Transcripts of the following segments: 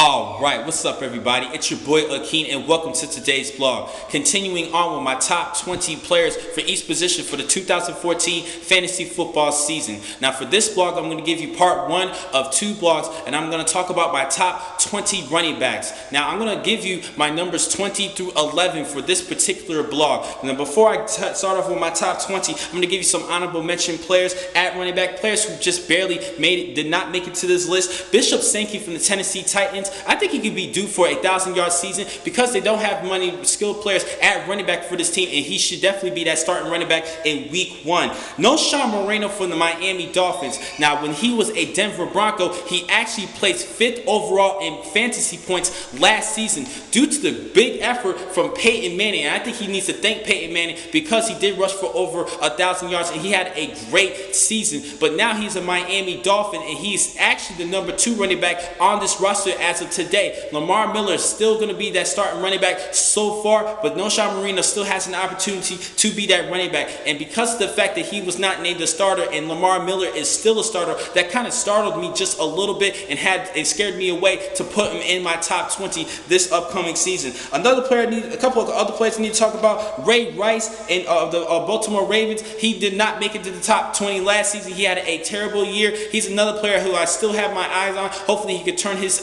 Alright, what's up everybody? It's your boy Akeen and welcome to today's vlog. Continuing on with my top 20 players for each position for the 2014 fantasy football season. Now for this vlog, I'm going to give you part 1 of 2 vlogs and I'm going to talk about my top 20 running backs. Now I'm going to give you my numbers 20 through 11 for this particular vlog. Now before I start off with my top 20, I'm going to give you some honorable mention players at running back, players who just barely made it, did not make it to this list. Bishop Sankey from the Tennessee Titans. I think he could be due for a 1,000-yard season because they don't have many skilled players at running back for this team, and he should definitely be that starting running back in week 1. Knowshon Moreno from the Miami Dolphins. Now, when he was a Denver Bronco, he actually placed 5th overall in fantasy points last season due to the big effort from Peyton Manning. And I think he needs to thank Peyton Manning because he did rush for over 1,000 yards and he had a great season. But now he's a Miami Dolphin and he's actually the number 2 running back on this roster as of today. Lamar Miller is still going to be that starting running back so far, but Knowshon Moreno still has an opportunity to be that running back. And because of the fact that he was not named a starter and Lamar Miller is still a starter, that kind of startled me just a little bit and it scared me away to put him in my top 20 this upcoming season. A couple of other players I need to talk about. Ray Rice in the Baltimore Ravens. He did not make it to the top 20 last season. He had a terrible year. He's another player who I still have my eyes on. Hopefully he could turn his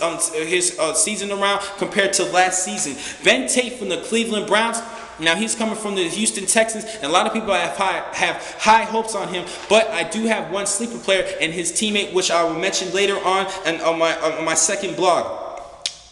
season around compared to last season. Ben Tate from the Cleveland Browns. Now he's coming from the Houston Texans, and a lot of people have high hopes on him. But I do have one sleeper player and his teammate, which I will mention later on and on my second blog.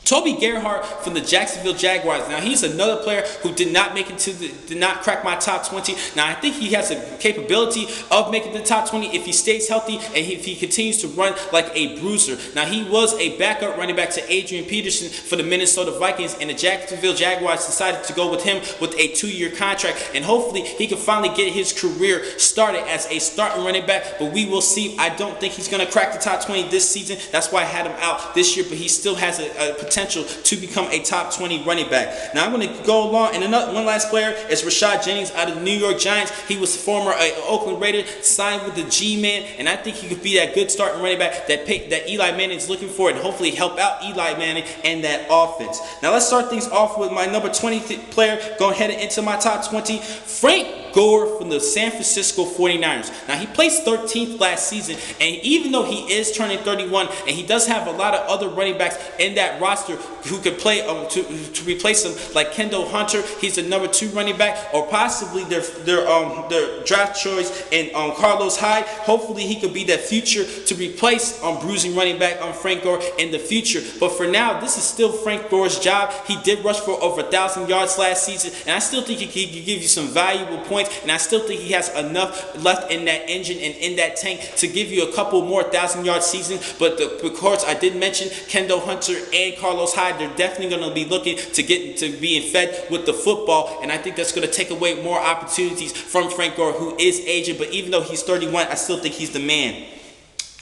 Toby Gerhart from the Jacksonville Jaguars. Now he's another player who did not crack my top 20. Now I think he has a capability of making the top 20 if he stays healthy and if he continues to run like a bruiser. Now he was a backup running back to Adrian Peterson for the Minnesota Vikings, and the Jacksonville Jaguars decided to go with him with a 2-year contract, and hopefully he can finally get his career started as a starting running back. But we will see. I don't think he's going to crack the top 20 this season. That's why I had him out this year, but he still has a potential to become a top 20 running back. Now I'm going to go along, and one last player is Rashad Jennings out of the New York Giants. He was former Oakland Raider, signed with the G-Man, and I think he could be that good starting running back that Eli Manning is looking for, and hopefully help out Eli Manning and that offense. Now let's start things off with my number 20 player, going ahead into my top 20, Frank Gore from the San Francisco 49ers. Now he placed 13th last season, and even though he is turning 31 and he does have a lot of other running backs in that roster who could play to replace him, like Kendall Hunter, he's the number 2 running back, or possibly their draft choice in Carlos Hyde. Hopefully he could be that future to replace bruising running back Frank Gore in the future. But for now, this is still Frank Gore's job. He did rush for over 1,000 yards last season, and I still think he could give you some valuable points, and I still think he has enough left in that engine and in that tank to give you a couple more 1,000-yard seasons. But of course, I did mention Kendall Hunter and Carlos Hyde. They're definitely going to be looking to get to being fed with the football, and I think that's going to take away more opportunities from Frank Gore, who is aging. But even though he's 31, I still think he's the man.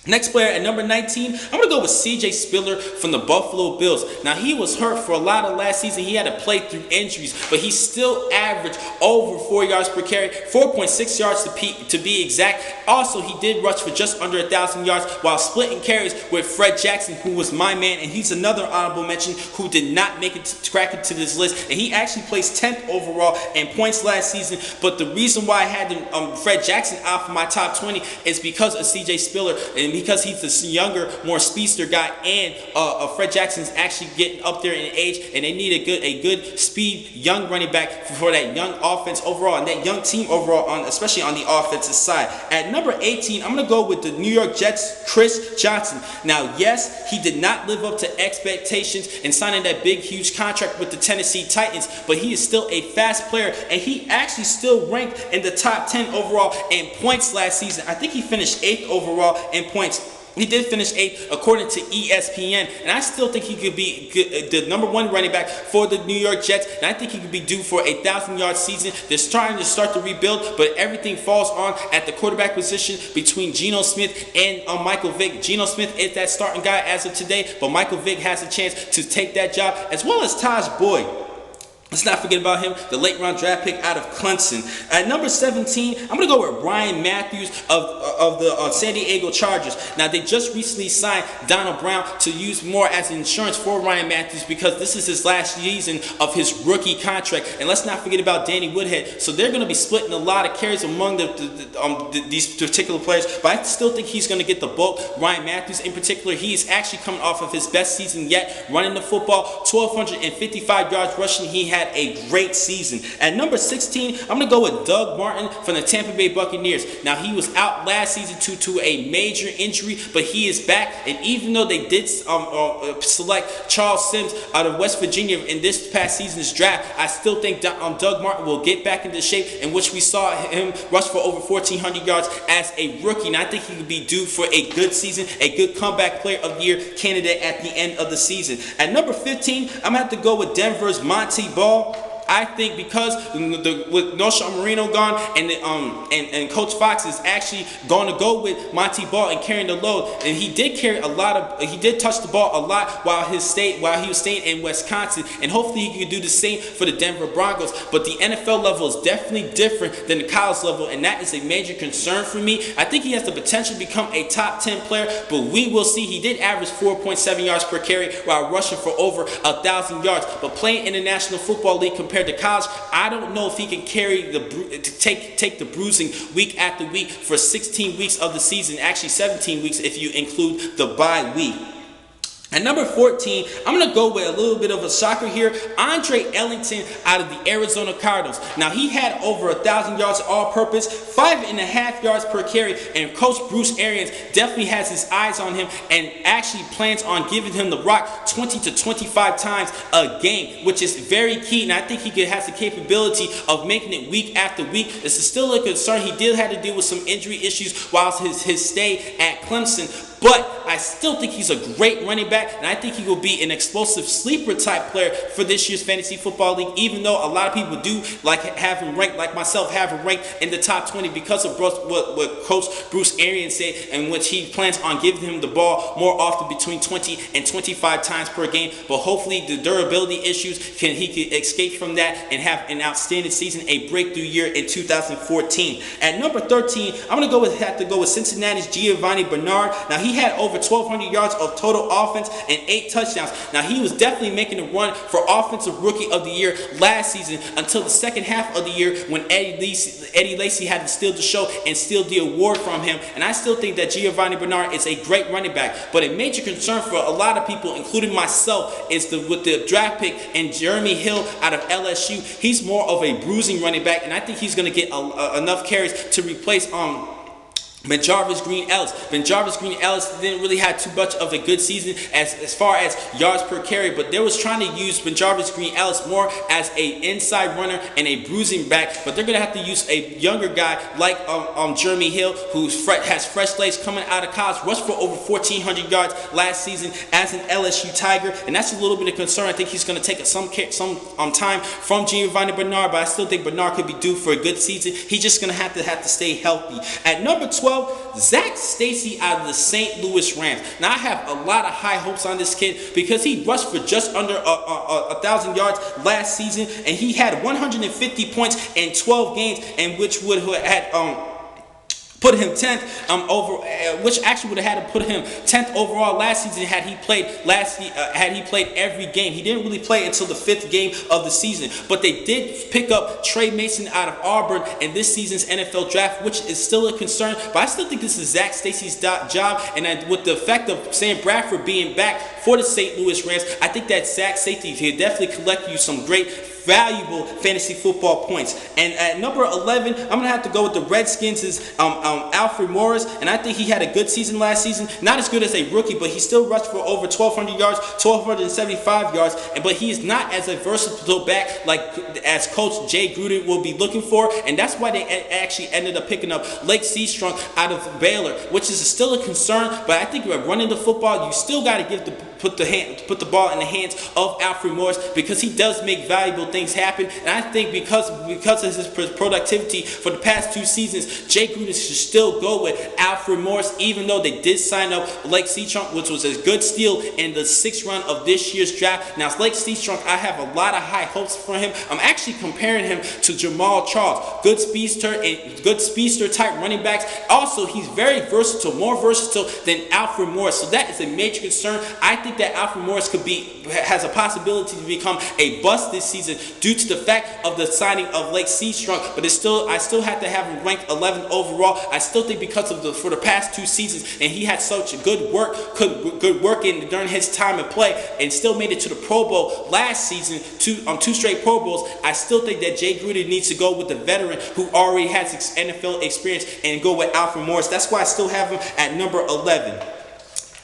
Next player at number 19, I'm going to go with C.J. Spiller from the Buffalo Bills. Now, he was hurt for a lot of last season. He had to play through injuries, but he still averaged over 4 yards per carry, 4.6 yards to be exact. Also, he did rush for just under 1,000 yards while splitting carries with Fred Jackson, who was my man, and he's another honorable mention who did not make it to crack into this list. And he actually placed 10th overall in points last season. But the reason why I had Fred Jackson out for my top 20 is because of C.J. Spiller, and because he's the younger, more speedster guy, and Fred Jackson's actually getting up there in age, and they need a good speed young running back for that young offense overall and that young team overall, especially on the offensive side. At number 18, I'm going to go with the New York Jets, Chris Johnson. Now, yes, he did not live up to expectations in signing that big, huge contract with the Tennessee Titans, but he is still a fast player, and he actually still ranked in the top 10 overall in points last season. I think he finished 8th overall in points. He did finish 8th according to ESPN, and I still think he could be the number 1 running back for the New York Jets, and I think he could be due for a 1,000-yard season. They're trying to start to rebuild, but everything falls on at the quarterback position between Geno Smith and Michael Vick. Geno Smith is that starting guy as of today, but Michael Vick has a chance to take that job, as well as Taj Boyd. Let's not forget about him, the late round draft pick out of Clemson. At number 17, I'm going to go with Ryan Matthews of the San Diego Chargers. Now, they just recently signed Donald Brown to use more as insurance for Ryan Matthews because this is his last season of his rookie contract. And let's not forget about Danny Woodhead. So they're going to be splitting a lot of carries among these particular players. But I still think he's going to get the bulk. Ryan Matthews in particular, he is actually coming off of his best season yet, running the football, 1,255 yards rushing. He had a great season. At number 16, I'm going to go with Doug Martin from the Tampa Bay Buccaneers. Now, he was out last season due to a major injury, but he is back. And even though they did select Charles Sims out of West Virginia in this past season's draft, I still think Doug Martin will get back into shape in which we saw him rush for over 1,400 yards as a rookie. And I think he could be due for a good season, a good comeback player of the year candidate at the end of the season. At number 15, I'm going to have to go with Denver's Monty Ball. I think because with Knowshon Moreno gone and Coach Fox is actually going to go with Monty Ball and carrying the load, and he did carry he did touch the ball a lot while he was staying in Wisconsin, and hopefully he can do the same for the Denver Broncos. But the NFL level is definitely different than the college level, and that is a major concern for me. I think he has the potential to become a top 10 player, but we will see. He did average 4.7 yards per carry while rushing for over 1,000 yards, but playing in the National Football League compared to college, I don't know if he can carry take the bruising week after week for 16 weeks of the season, actually 17 weeks if you include the bye week. At number 14, I'm going to go with a little bit of a shocker here. Andre Ellington out of the Arizona Cardinals. Now, he had over 1,000 yards all-purpose, 5.5 yards per carry, and Coach Bruce Arians definitely has his eyes on him and actually plans on giving him the rock 20 to 25 times a game, which is very key, and I think he has the capability of making it week after week. This is still a concern. He did have to deal with some injury issues while his stay at Clemson. But I still think he's a great running back, and I think he will be an explosive sleeper type player for this year's Fantasy Football League, even though a lot of people do have him ranked, like myself, have him ranked in the top 20 because of what Coach Bruce Arians said, and which he plans on giving him the ball more often between 20 and 25 times per game. But hopefully the durability issues, he can escape from that and have an outstanding season, a breakthrough year in 2014. At number 13, I'm going to have to go with Cincinnati's Giovanni Bernard. Now, he had over 1,200 yards of total offense and 8 touchdowns. Now, he was definitely making a run for Offensive Rookie of the Year last season until the second half of the year when Eddie Lacy had to steal the show and steal the award from him. And I still think that Giovanni Bernard is a great running back. But a major concern for a lot of people, including myself, is with the draft pick and Jeremy Hill out of LSU. He's more of a bruising running back, and I think he's going to get enough carries to replace BenJarvus Green-Ellis. BenJarvus Green-Ellis didn't really have too much of a good season as far as yards per carry, but they was trying to use BenJarvus Green-Ellis more as a inside runner and a bruising back, but they're going to have to use a younger guy like Jeremy Hill, who has fresh legs coming out of college, rushed for over 1,400 yards last season as an LSU Tiger, and that's a little bit of concern. I think he's going to take some time from Giovanni Bernard, but I still think Bernard could be due for a good season. He's just going to have to stay healthy. At number 12, Zach Stacy out of the St. Louis Rams. Now, I have a lot of high hopes on this kid because he rushed for just under 1,000 yards last season, and he had 150 points in 12 games, and which would have put him 10th which actually would have had to put him 10th overall last season had he played every game. He didn't really play until the 5th game of the season, but they did pick up Trey Mason out of Auburn in this season's NFL draft, which is still a concern, but I still think this is Zach Stacy's job, and with the effect of Sam Bradford being back for the St. Louis Rams, I think that Zach Stacy can definitely collect you some great valuable fantasy football points. And at number 11, I'm going to have to go with the Redskins' Alfred Morris, and I think he had a good season last season. Not as good as a rookie, but he still rushed for over 1,200 yards, 1,275 yards, but he is not as a versatile back as Coach Jay Gruden will be looking for, and that's why they actually ended up picking up Lake Seastrunk out of Baylor, which is still a concern, but I think when running the football, you still got to put the ball in the hands of Alfred Morris because he does make valuable things things happen. And I think because of his productivity for the past 2 seasons, Jay Gruden should still go with Alfred Morris, even though they did sign up Lake Seatrunk, which was a good steal in the 6th round of this year's draft. Now, Lake Seatrunk, I have a lot of high hopes for him. I'm actually comparing him to Jamal Charles, good speedster type running backs. Also, he's very versatile, more versatile than Alfred Morris. So that is a major concern. I think that Alfred Morris has a possibility to become a bust this season due to the fact of the signing of Lake Seatrunk. But I still have to have him ranked 11th overall. I still think because of for the past 2 seasons, and he had such good work during his time at play, and still made it to the Pro Bowl last season, 2 straight Pro Bowls. I still think that Jay Gruden needs to go with the veteran who already has NFL experience and go with Alfred Morris. That's why I still have him at number 11.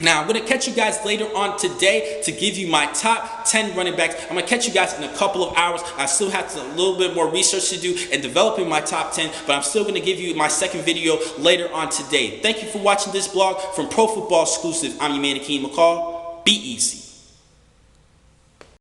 Now, I'm going to catch you guys later on today to give you my top 10 running backs. I'm going to catch you guys in a couple of hours. I still have a little bit more research to do in developing my top 10, but I'm still going to give you my second video later on today. Thank you for watching this blog from Pro Football Exclusive. I'm your man, Akeem McCall. Be easy.